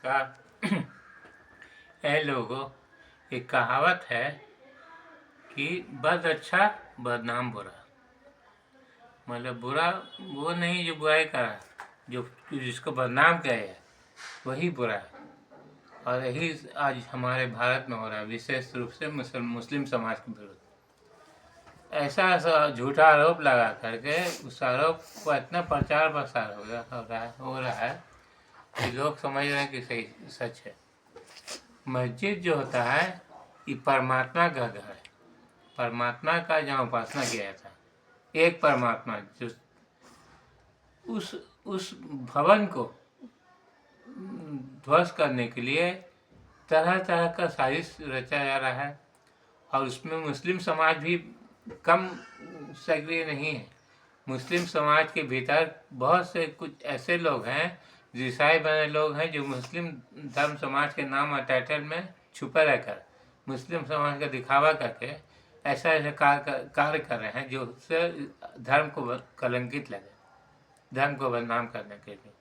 नमस्कार। ऐ लोगों, एक कहावत है कि बद अच्छा बदनाम बुरा। मतलब बुरा वो नहीं जो बुराई करा, जो जिसको बदनाम किया है वही बुरा है। और यही आज हमारे भारत में हो रहा है, विशेष रूप से मुस्लिम समाज के विरुद्ध। ऐसा झूठा आरोप लगा करके उस आरोप को इतना प्रचार प्रसार हो रहा है कि लोग समझ रहे हैं कि सही सच है। मस्जिद जो होता है ये परमात्मा का घर है, परमात्मा का जहाँ उपासना किया जाता है। एक परमात्मा जो उस भवन को ध्वस्त करने के लिए तरह तरह का साजिश रचा जा रहा है। और उसमें मुस्लिम समाज भी कम सक्रिय नहीं है। मुस्लिम समाज के भीतर बहुत से कुछ ऐसे लोग हैं, ईसाई बने लोग हैं, जो मुस्लिम धर्म समाज के नाम और टाइटल में छुपे रहकर मुस्लिम समाज का दिखावा करके ऐसा ऐसा कार्य कर रहे हैं जो उससे धर्म को कलंकित लगे, धर्म को बदनाम करने के लिए।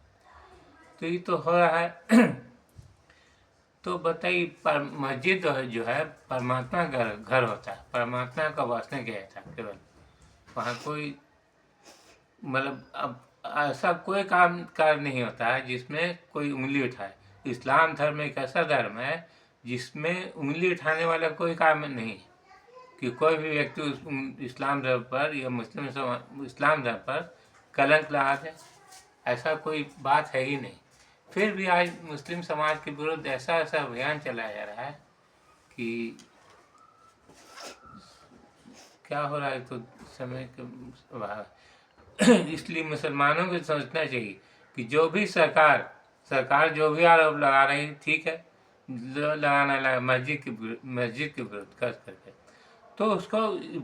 तो ये तो हो रहा है। तो बताइए, मस्जिद जो है परमात्मा का घर होता है, परमात्मा का वासना किया जाता है केवल। वहाँ कोई मतलब अब ऐसा कोई कार्य नहीं होता है जिसमें कोई उंगली उठाए। इस्लाम धर्म एक ऐसा धर्म है जिसमें उंगली उठाने वाला कोई काम नहीं है कि कोई भी व्यक्ति उस इस्लाम धर्म पर या इस्लाम धर्म पर कलंक लगा दे। ऐसा कोई बात है ही नहीं। फिर भी आज मुस्लिम समाज के विरुद्ध ऐसा अभियान चलाया जा रहा है कि क्या हो रहा है तो समय के इसलिए मुसलमानों को सोचना चाहिए कि जो भी सरकार जो भी आरोप लगा रही है, ठीक है, लगाना लगा मस्जिद के विरुद्ध कर करके, तो उसको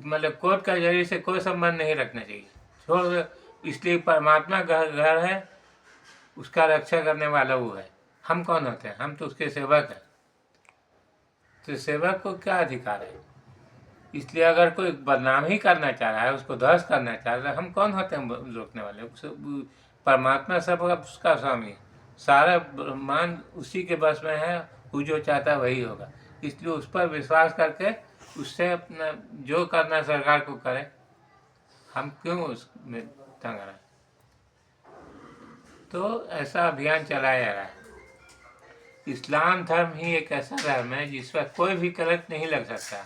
मतलब कोर्ट का जरिए से कोई संबंध नहीं रखना चाहिए। छोड़, इसलिए परमात्मा घर है, उसका रक्षा करने वाला वो है। हम कौन होते हैं? हम तो उसके सेवक हैं। तो सेवक को क्या अधिकार है? इसलिए अगर कोई बदनाम ही करना चाह रहा है, उसको ध्वस्त करना चाह रहा है, हम कौन होते हैं रोकने वाले? परमात्मा सब उसका स्वामी है, सारा ब्रह्मांड उसी के बस में है, वो जो चाहता है वही होगा। इसलिए उस पर विश्वास करके उससे अपना जो करना सरकार को करे, हम क्यों उसमें तंग रहे? तो ऐसा अभियान चलाया जा रहा है। इस्लाम धर्म ही एक ऐसा धर्म है जिस पर कोई भी कलंक नहीं लग सकता।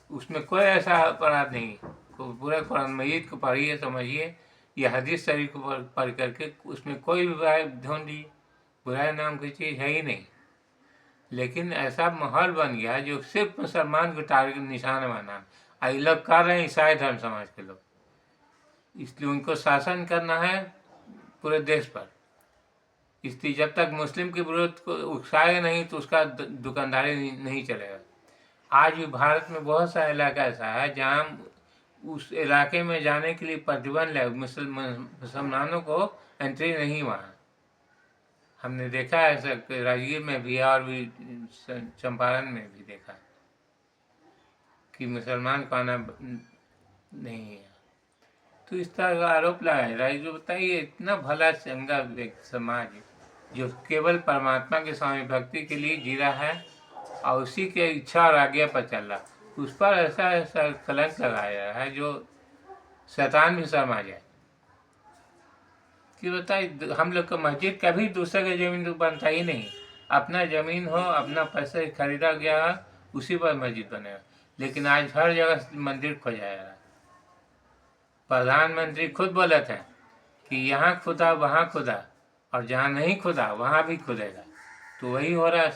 उसमें कोई ऐसा अपराध नहीं। पूरा कुरान मजीद को पढ़िए, समझिए, या हदीस शरीफ को पढ़ करके उसमें कोई भी बुराई ढूंढिए, बुराई नाम की चीज़ है ही नहीं। लेकिन ऐसा माहौल बन गया जो सिर्फ मुसलमान को टारगेट निशाना बना। ये लोग कर रहे हैं, ईसाई धर्म समाज के लोग, इसलिए उनको शासन करना है पूरे देश पर। इसलिए जब तक मुस्लिम के विरोध को उकसाएगा नहीं तो उसका दुकानदारी नहीं चलेगा। आज भी भारत में बहुत सा इलाका ऐसा है जहाँ उस इलाके में जाने के लिए प्रतिबंध है, मुसलमानों को एंट्री नहीं वहाँ। हमने देखा है ऐसा, राजगीर में भी और भी चंपारण में भी देखा कि मुसलमान को आना नहीं है। तो इस तरह का आरोप लगाया जा रहा है। जो बताइए, इतना भला चंगा समाज जो केवल परमात्मा के स्वामी भक्ति के लिए जी रहा है और उसी के इच्छा और आज्ञा पर चल रहा, उस पर ऐसा कलंक लगाया जा रहा है जो शैतान भी शर्मा जाए। कि बताइए, हम लोग का मस्जिद कभी दूसरे का जमीन तो बनता ही नहीं। अपना जमीन हो, अपना पैसे खरीदा गया है, उसी पर मस्जिद बनेगा। लेकिन आज हर जगह मंदिर खोजा जा रहा है। प्रधानमंत्री खुद बोले थे कि यहाँ खुदा वहाँ खुदा, और जहाँ नहीं खुदा वहाँ भी खुदेगा। तो वही हो रहा है।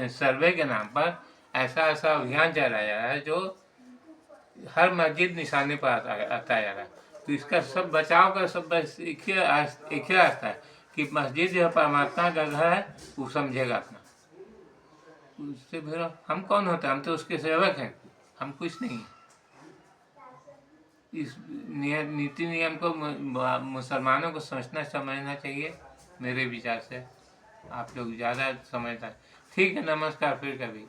सर्वे के नाम पर ऐसा अभियान चलाया जा रहा है जो हर मस्जिद निशाने पर आता जा रहा है। तो इसका सब बचाव का सब बस एक ही रास्ता है कि मस्जिद जो परमात्मा का घर है वो समझेगा अपना। उससे फिर हम कौन होते हैं? हम तो उसके सेवक हैं, हम कुछ नहीं। इस नीति नियम को मुसलमानों को सोचना समझना चाहिए मेरे विचार से। आप लोग ज़्यादा समझदार। ठीक है, नमस्कार, फिर कभी।